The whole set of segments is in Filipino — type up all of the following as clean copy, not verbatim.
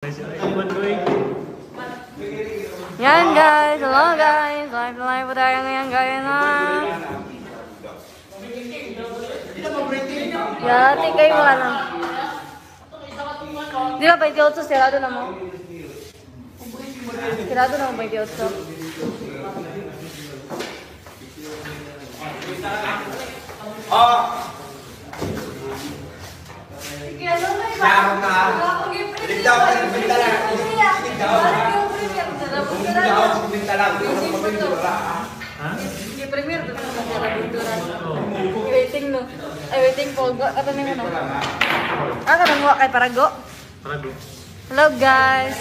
Yan guys, hello guys, live po tayo ngayon guys na. Yati kayo wala na. Di ba 28 sirado na mo? Sirado na mo 28? Waiting no. Ay waiting po. Kato nimo no. Kanang wa kay Parago. Parago. Hello guys.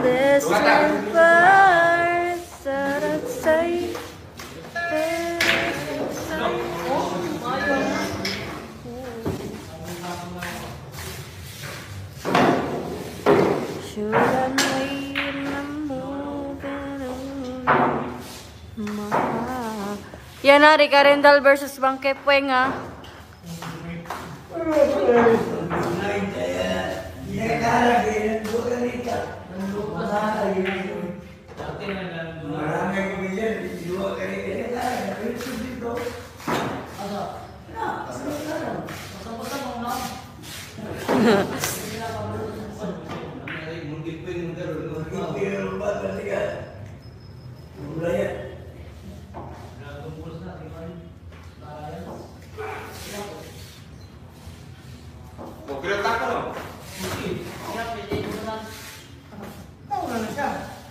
This my first say. Shouldn't wait and move yan na, Rica Rendal versus Bangke Pueng ha.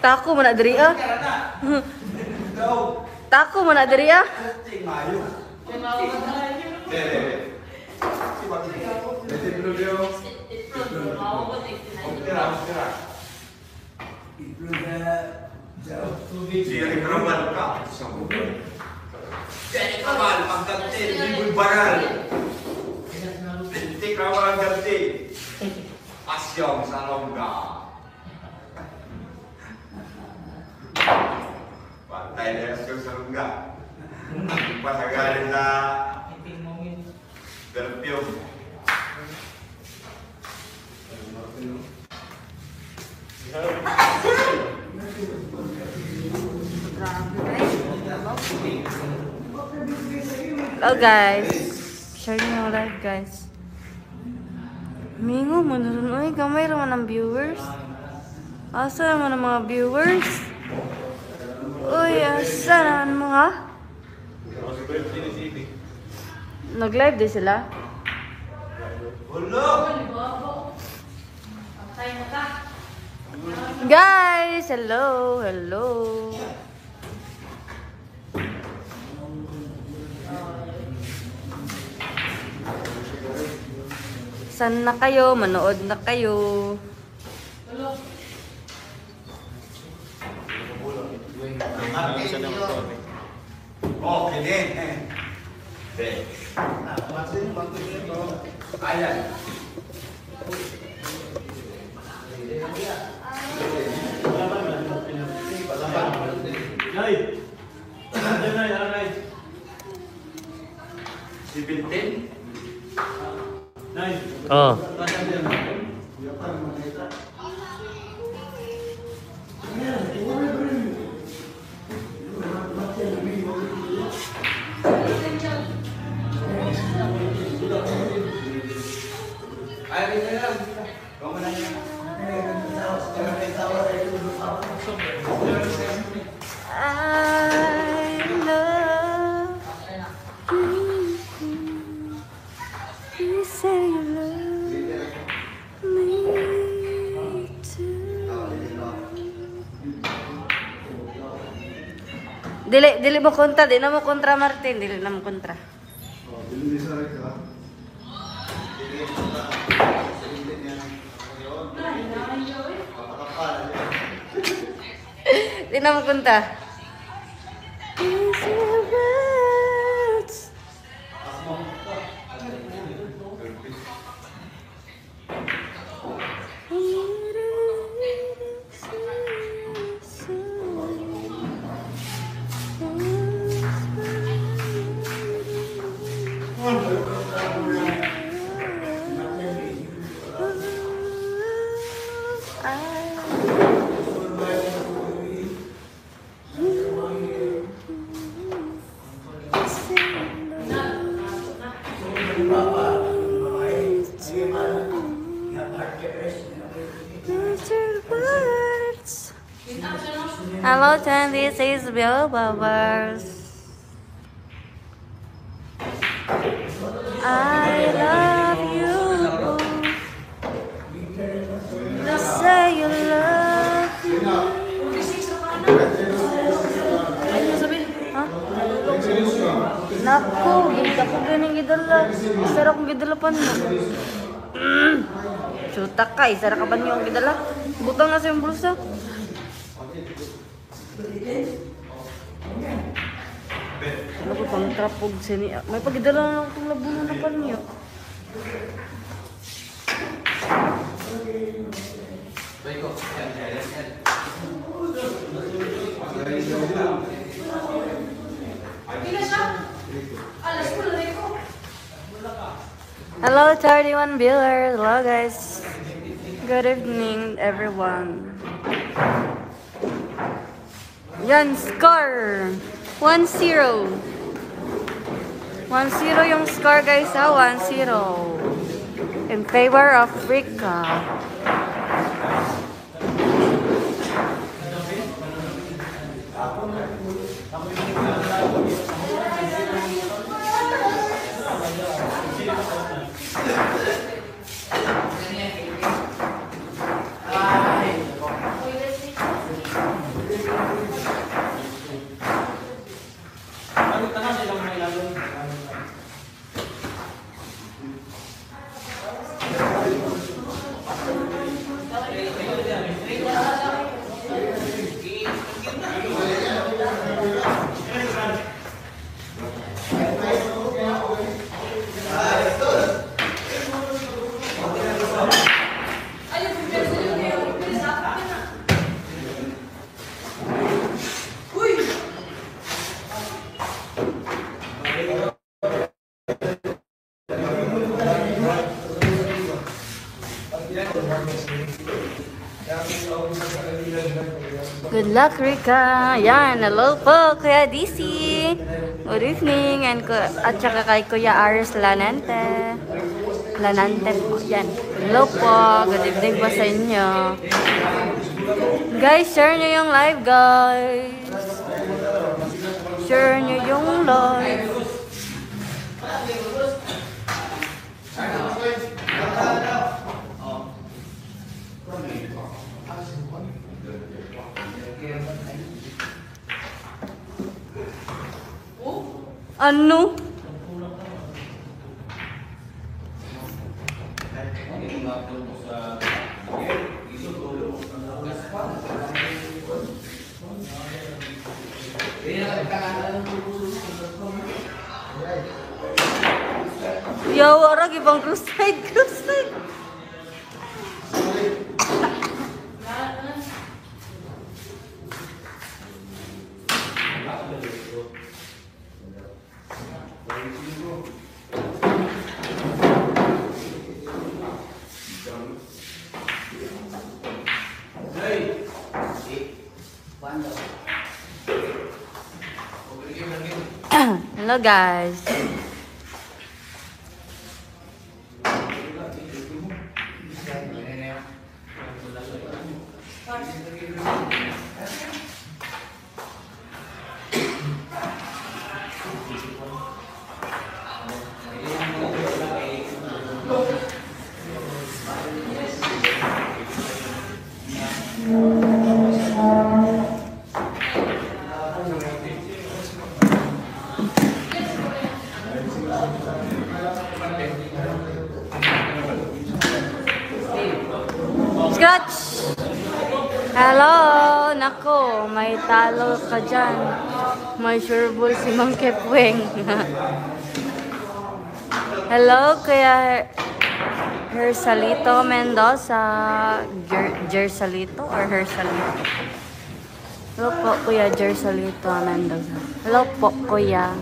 Tako mo na diri ah. Tako mo na diri ah. Asyong sa longga. Patay na asyong sa longga. Pasagaling na perfume. Hello guys. Share nyo live guys. Mingo mo na rin. Uy, gamay naman ang viewers. Asa naman ang mga viewers? Uy, asa naman mo ha? Nag-live din sila? Guys, hello, hello. Saan na kayo? Manood na kayo. Okay din. Ayan. Si Bintin? Oh. Dili mo kontra, di na mo kontra Martin, dili na mo kontra. Di na mo kontra. Bubbles, and this is Bill Bubbles. I love you. Let's say you love me. Ano sabi? Ha? Naku, ganda ko ganing gidala. Isara kong gidala pa niyo. Suta ka, isara ka pa niyo ang gidala. Butang na sa yung bulsa. Ano ko pang trapog sini? May pagidala na ako itong labuno na pa niyo. Hello 31 viewers. Hello guys. Good evening everyone. Yan, score 1-0. 1-0 yung score guys ha. 1-0 in favor of Rika. Good luck, Rika. Yan, hello po, Kuya DC. Good evening. At saka kay Kuya Aris Lanante. Lanante po. Yan. Hello po. Good evening po sa inyo. Guys, share nyo yung live, guys. Share nyo yung live. Ano? Yo, orang ibang crusade. Hello guys. Scratch! Hello! Nako, may talo ka dyan. May sureball si Mang Kepweng. Hello, Kuya Hersalito Mendoza. Jersalito or Hersalito? Hello po, Kuya Jersalito Mendoza. Hello po, Kuya.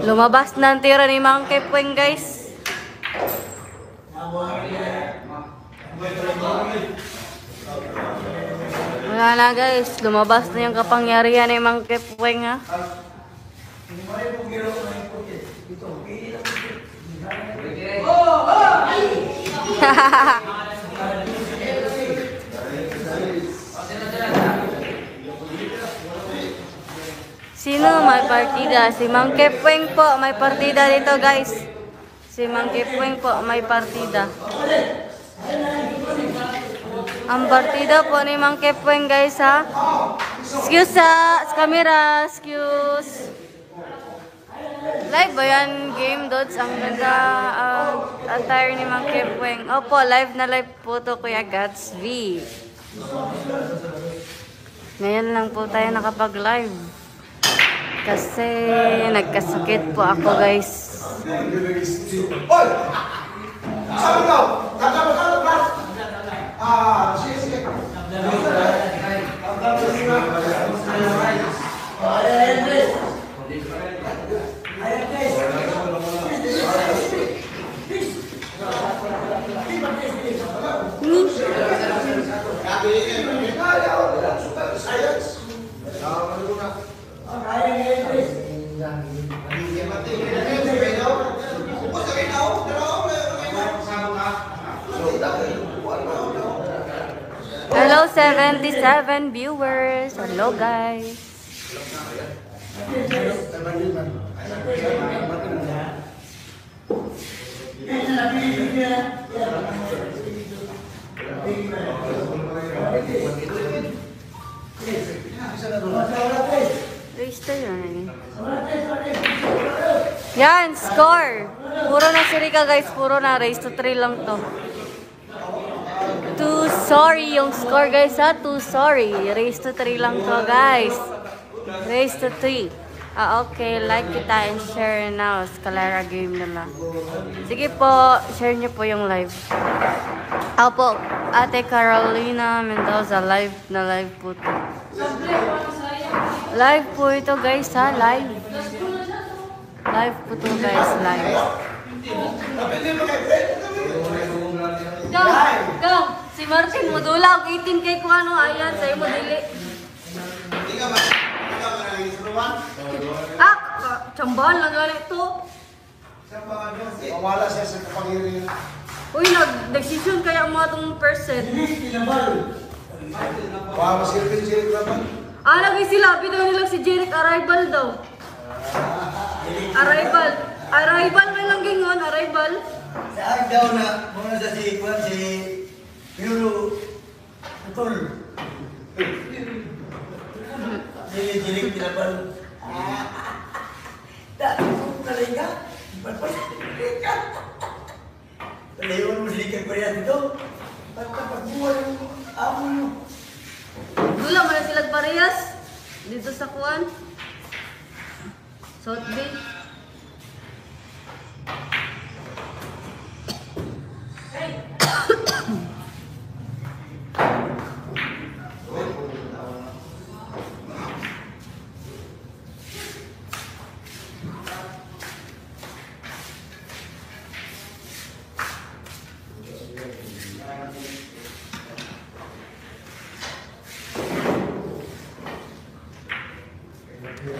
Lumabas na ang tira ni Mang Kepweng, guys. Wala na, guys. Lumabas na yung kapangyarihan ni Mang Kepweng, ha. Sino may partida? Si Mang Kepweng po, may partida dito guys. Si Mang Kepweng po, may partida. Ang partida po ni Mang Kepweng guys ha. Excuse sa camera, excuse. Live ba yan? Game Dots. Ang ganda attire ni Mang Kepweng. Opo, live na live po to Kuya Gats V. Ngayon lang po tayo nakapag-live. Kasi nagkasakit po ako guys. Hoy! Sabi ko! Kakabot ka! Sige, sige. Hello 77 viewers. Hello guys. Register yun. Yan, score. Puro na si Rika guys. Puro na. Race to 3 lang to. 2 sorry yung score guys ha. 2 sorry. Race to 3 lang to guys. Race to 3. Okay. Like kita and share now. Scalera game nila. Sige po. Share nyo po yung live. Opo. Ate Carolina Mendoza. Live na live po to. Live po ito guys ha. Live. Live po to guys. Live. Go! Si Martin mo dula. 18 kay kung ano. Ayan. Sa'yo mo dili. Ah! Tsambahan lang galing ito. Mawala siya sa kapangyarihan. Uy, nag-decision kaya mo itong person. Wow, masilpin siya naman. Ah, lagi sila. Bitaw nila si Jeric Arrival daw. Arrival. Arrival may lang gingon. Arrival. Sa akin daw na muna sa si Juan si Piolo Putol. Jiling tinapal. Dati kong talaga. Pagpapalika. Palayon mo silikag pa rin dito. Pagpapagbuwan yung amo nyo. Dula mo na sila parehas. Dito sa kuwan. South Bay.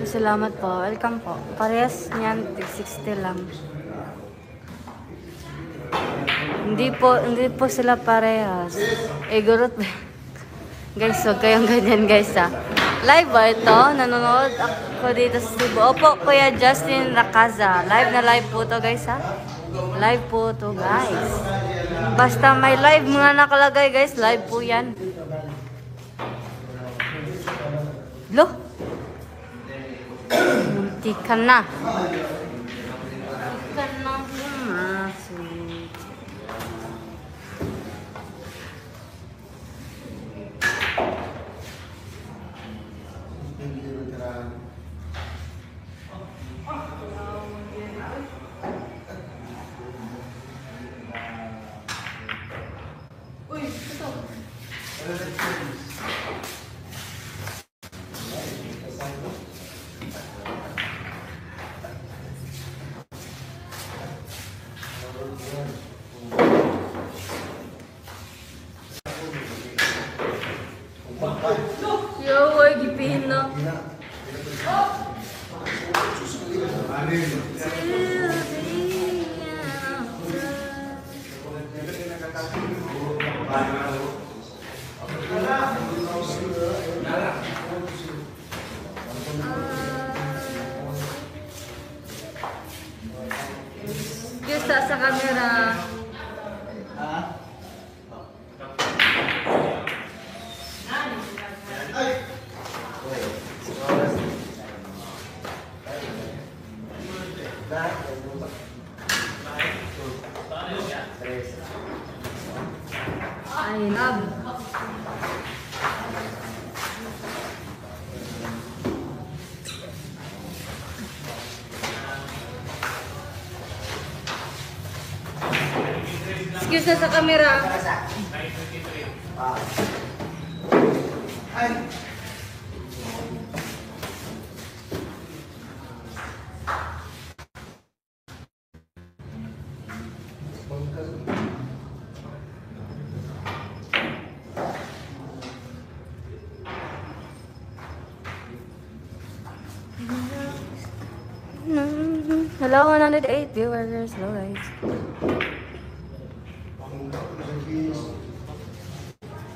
Salamat po. Welcome po. Parehas niyan, 60 lang. Hindi po sila parehas. Gurot. Guys, huwag kayong ganyan guys ha. Live ba ito? Nanonood ako dito sa Cebu. Opo, Kuya Justin Racaza. Live na live po to guys ha. Live po to guys. Basta may live mga nakalagay guys. Live po yan. Lo? Munti ka na. Munti ka na pumasok. Uy, ito. Yo, ay gipihin na. Gusto sa camera. Ha? I love. Excuse na sa camera. Ay! Hello, 108 viewers. Hello, guys.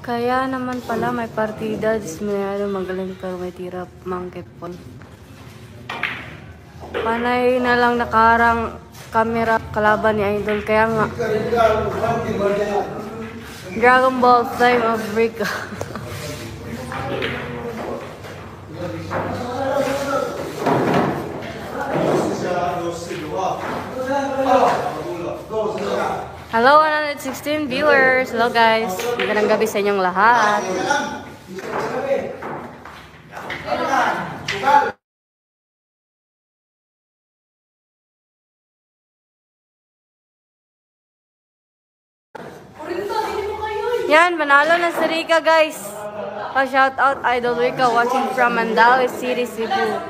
Kaya naman pala may partida. Dismayado magaling pero may tira mangkepon. Panay na lang nakarang kamera kalaban ni Idol. Kaya nga. Dragon Ball Time of Rico. Hello, 116 viewers. Hello, guys. Magandang gabi sa inyong lahat. Yan, manalo na si Rika, guys. Pa-shout out Idol Rika watching from Mandaue City, Cebu.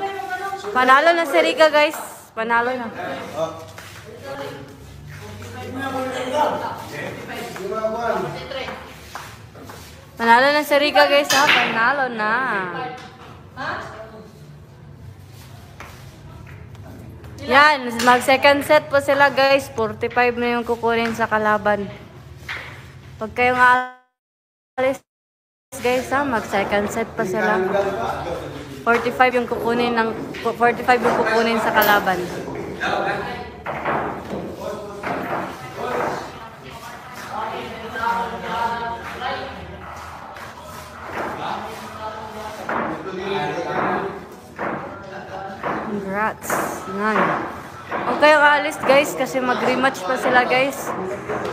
Panalo na si Rika, guys. Panalo na. Panalo na si Rika, guys, ha? Panalo na. Yan, mag second set po sila, guys. 45 na yung kukunin sa kalaban. Pag kayong alis, guys, ha? Mag second set pa sila. 45 yung kukunin sa kalaban. Congrats. Yan. Huwag kayong alis, guys, kasi mag-rematch pa sila, guys.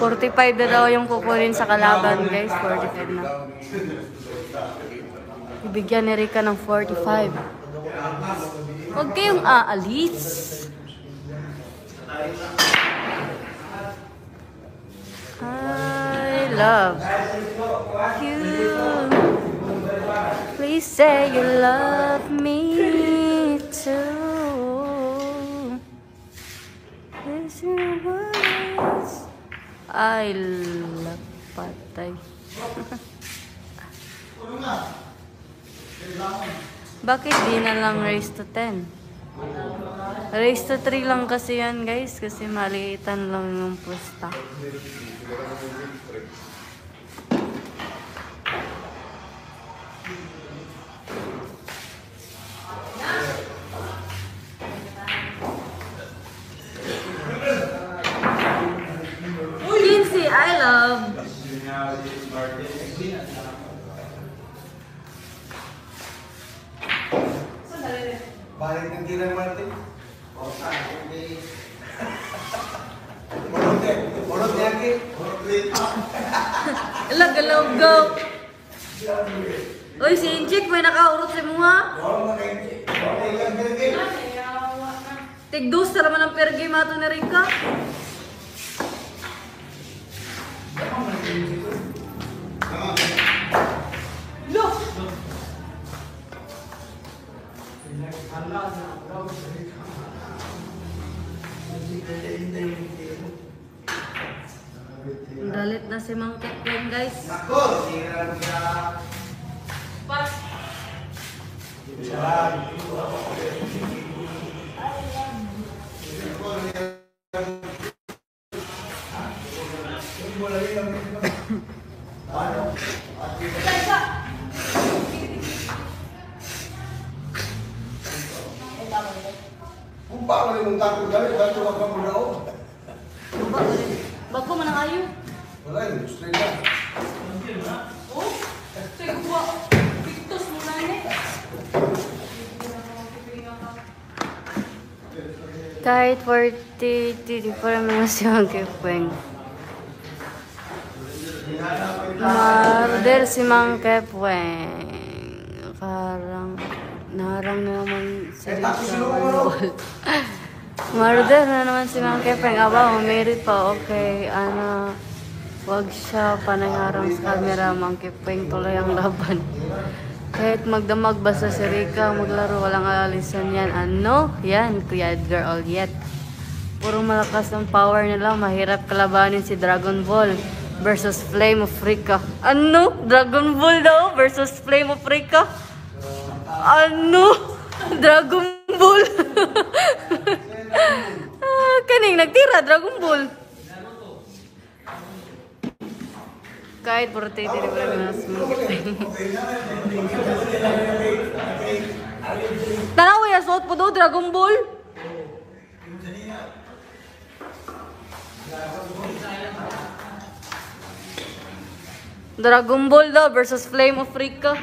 45 na daw yung kukunin sa kalaban, guys. 45 na. Ibigyan ni Rika ng 45. Huwag kayong aalis. I love you. Please say you love me too. I love patay. Bakit di na lang raise to 10? Raise to 3 lang kasi yan, guys, kasi maliitan lang yung pusta. Kinsey, I love. Balik ng tirang Martin. Borot yaki. Galaw, go. Uy, si Inchik, may nakaurot sa mga. Tigdos na naman ang pergi mato ni Rika. Look! Galit na si Mang Ketlen, guys. Nako, sira niya. Pas. Wala yun, straight lang. Oh, segwa. Pictos mo na eh. Kahit 40 mga siyang Kepweng. Marder si Mang Kepweng. Karang narang na naman si Richard. Marder na naman si Mang Kepweng. Aba, merit pa. Okay, ana. Wag siya panangarang sa camera. Mang Kepweng tuloy ang laban. Kahit magdamag basta si Rika, maglaro, walang alalisan yan. Ano? Yan, Kuya Edgar Oliet. Puro malakas ang power nila, mahirap kalabanin si Dragon Ball versus Flame of Rika. Ano? Dragon Ball daw versus Flame of Rika? Ano? Dragon Ball? Kaning nagtira, Dragon Ball. Kahit 40 di ba mas tanaw ya suot po daw Dragon Ball. Dragon Ball daw versus Flame of Rika.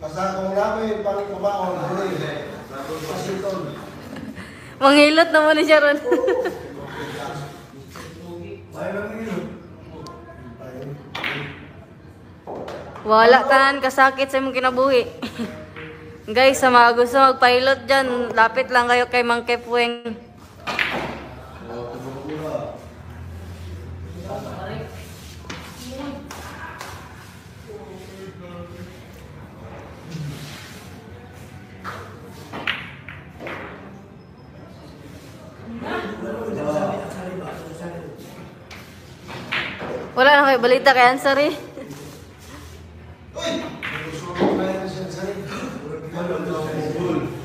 Basta kung namin, parang kumaon, huli. Washington. Manghilot naman ni siya ron. Wala tanan kasakit sa imong kinabuhi. Guys, sa mga gusto mag-pilot dyan, lapit lang kayo kay Mang Kepweng. Wala na kayo balita kay Ansari.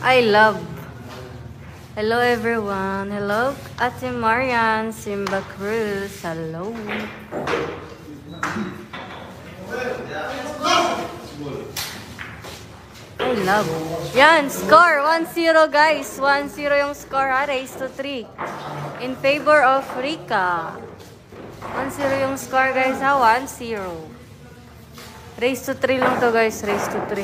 I love. Hello everyone. Hello Ate Marian, Simba Cruz. Hello. I love. Yan, score 1-0 guys. 1-0 yung score ha. Race to 3. In favor of Rika. 1-0 yung score guys ha. 1-0. Race to 3 lang to guys. Race to 3.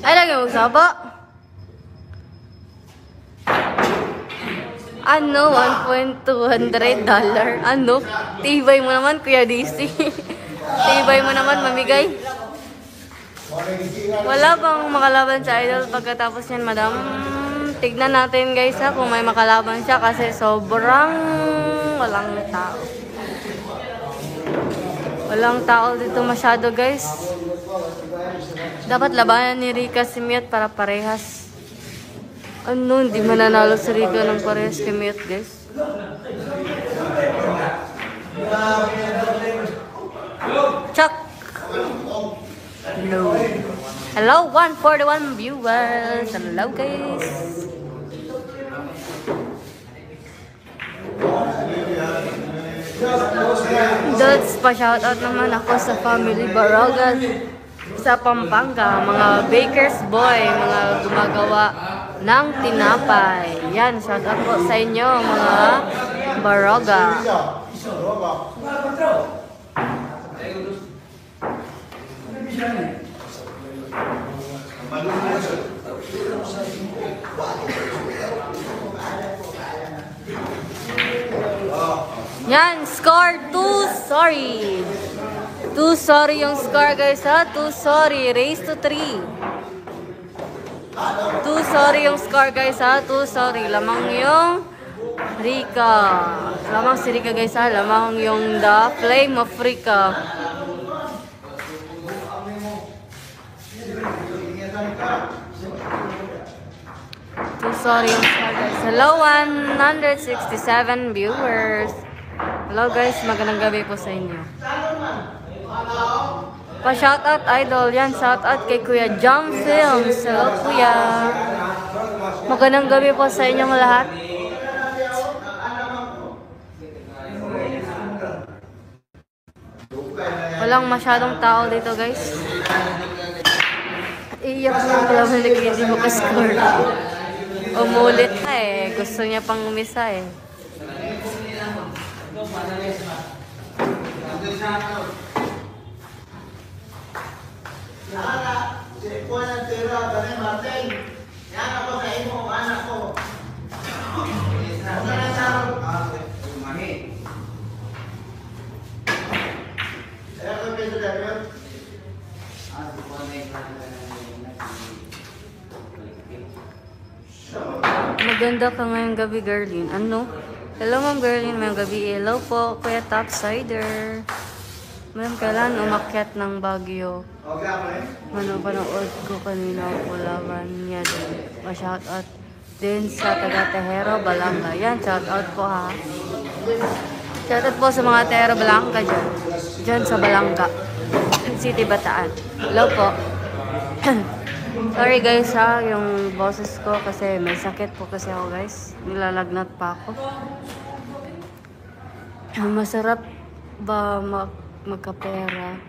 Ay, lagi mo saba. Ano? $1,200? Ano? Tibay mo naman, Kuya DC. Tibay mo naman, mamigay. Wala bang makalaban sa idol pagkatapos yan, madam? Tignan natin guys ha, kung may makalaban siya kasi sobrang walang tao. Walang tao dito masyado guys. Dapat labanan ni Rika si Miot para parehas. Ano, hindi mananalo si Rika ng parehas kay Miot guys. Chuck! Hello. Hello, 141 viewers. Hello guys. That's pa-shoutout naman ako sa family Barogas sa Pampanga, mga baker's boy, mga gumagawa ng tinapay. Yan, shoutout po sa inyo mga Baroga. Yan, score 2, sorry. 2 sorry yung score guys ha. 2 sorry, raise to 3. 2 sorry yung score guys ha. 2 sorry, lamang yung Rika. Lamang si Rika guys ha. Lamang yung The Flame of Rika. Too sorry yung score guys. Hello 167 viewers. Hello guys, magandang gabi po sa inyo. Pa-shoutout idol, yan, shoutout kay Kuya Jam Films. Hello Kuya. Magandang gabi po sa inyong lahat. Walang masyadong tao dito guys. Iyak mo pala hindi mo ka-score. Umulit na eh. Gusto niya pang umisa eh. Maganda ka ngayong gabi, Gerlin. Ano? Hello, Ma'am Gerlin. Ngayong gabi. Hello po, Kuya Topsider. Ma'am, kailan umakyat ng Baguio? Panood ko kanina po laban niya din. Pa-shoutout din sa taga Tehero, Balanga. Yan, shoutout po ha. Shoutout po sa mga Tehero, Balanga dyan. Dyan sa Balanga. City, Bataan. Hello po. Sorry guys ha, yung boses ko kasi may sakit po kasi ako guys. Nilalagnat pa ako. Masarap ba magkapera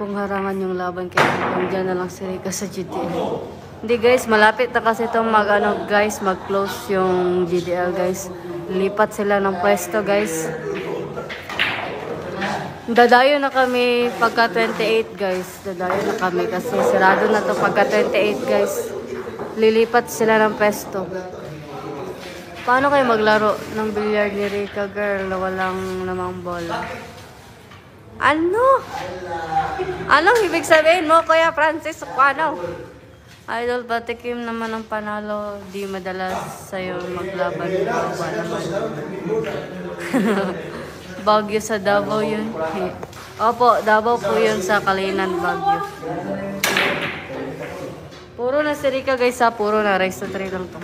kung harangan yung laban kaya dyan na lang si Rika sa GDL? Hindi guys, malapit na kasi itong mag-close yung GDL guys. Lipat sila ng pwesto guys. Dadayo na kami pagka 28 guys. Dadayo na kami kasi sarado na to pagka 28 guys. Lilipat sila ng pesto. Paano kayo maglaro ng billiard ni Rika girl na walang namang bola? Ano? Anong ibig sabihin mo Kuya Francis Sukwano? Idol, patikim naman ang panalo. Di madalas sa'yo maglaban. Ba naman? Baguio sa Davao yun. Opo, Davao po yun sa Kalinan, Baguio. Puro na si Rika guys ha. Puro na. Race to 3 lang to.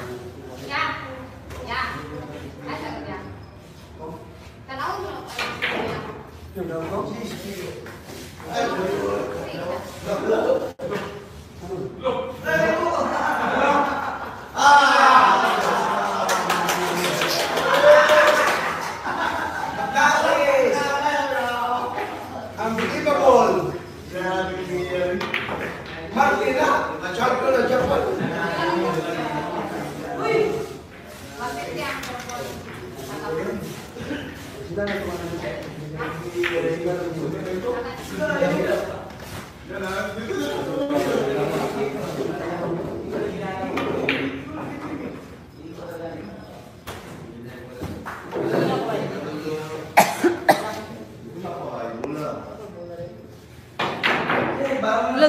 Unbelievable! Martina! Champion na Japan!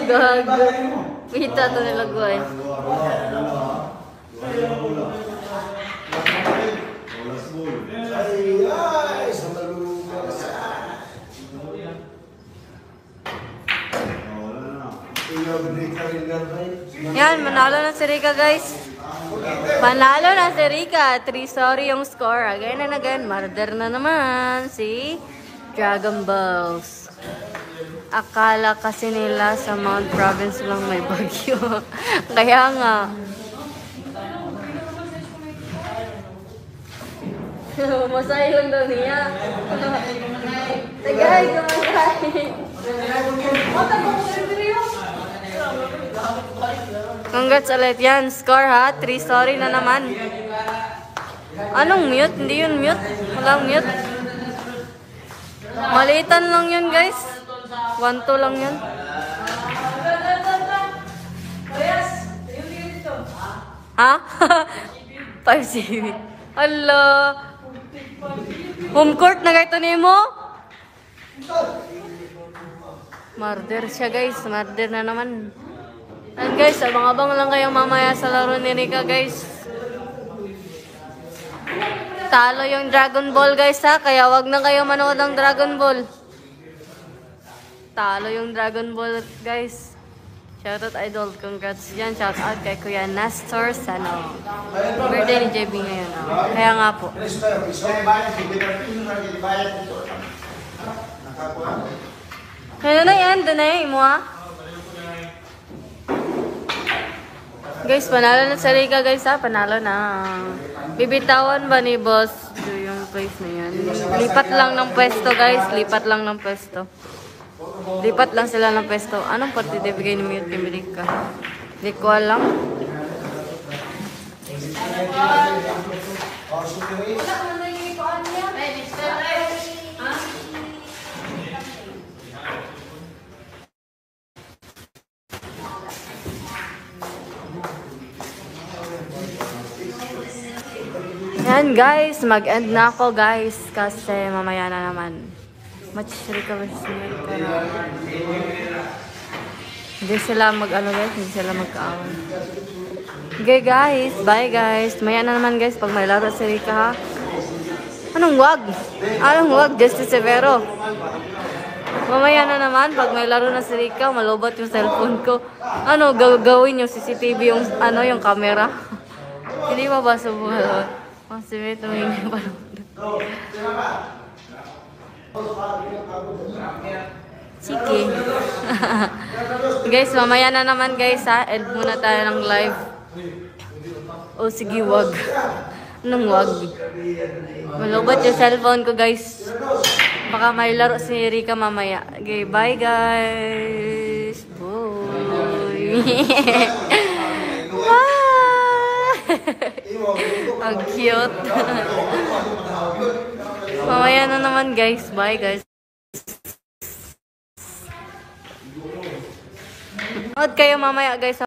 Gago. Kita to nila guay. Ay, sa malugas. Yan, manalo na si Rika guys. Panalo na si Rika. 3-0 yung score. Again and again, murder na naman si Dragon Balls. Akala kasi nila sa Mount Province lang may bagyo. Kaya nga. Masay lang daw niya. Tagay, gumahay. Congrats ulit yan. Score ha. 3-0 na naman. Anong mute? Hindi yun mute. Walang mute. Malitan lang yun guys. 1-2 lang yun. Ha? 5-7. Hello. Home court na kayo ni mo? Murder siya guys. Murder na naman. And guys, abang-abang lang kayong mamaya sa laro ni Rika guys. Talo yung Dragon Ball guys ha. Kaya wag na kayo manood ng Dragon Ball. Talo yung Dragon Ball guys. Shoutout idol. Congrats dyan. Shoutout kay Kuya Nestor Sano. Birthday ni JB ngayon. Oh. Kaya nga po. Kaya na yan. Doon na yung mo ha. Guys, panalo na sa Rika guys ha. Panalo na. Bibitawan ba ni boss yung place na yan? Lipat lang ng pwesto guys. Lipat lang ng pwesto. Lipat lang sila ng pwesto. Anong partida bigay ni Mute ni Rika? Hindi ko alam. Yan guys, mag-end na ako guys kasi mamaya na naman. Match Rika versus Rika. Hindi sila mag-ano guys, hindi sila mag-kaaway. Okay guys, bye guys. Maya na naman guys pag may laro si Rika ha. Anong wag? Anong wag? Justice Severo. Mamaya na naman pag may laro na si Rika, malobot yung cellphone ko. Ano, gagawin yung CCTV yung ano, yung camera. Hindi ba ba subuhan? Oh, si May tumingin pa naman. Sige. Guys, mamaya na naman guys ha. End muna tayo ng live. Oh, sige, wag. Anong wag? Malobot yung cellphone ko guys. Baka may laro si Rika mamaya. Okay, bye guys. Bye. Bye. Ang cute. Mamaya na naman guys. Bye guys. Nood kayo mamaya guys.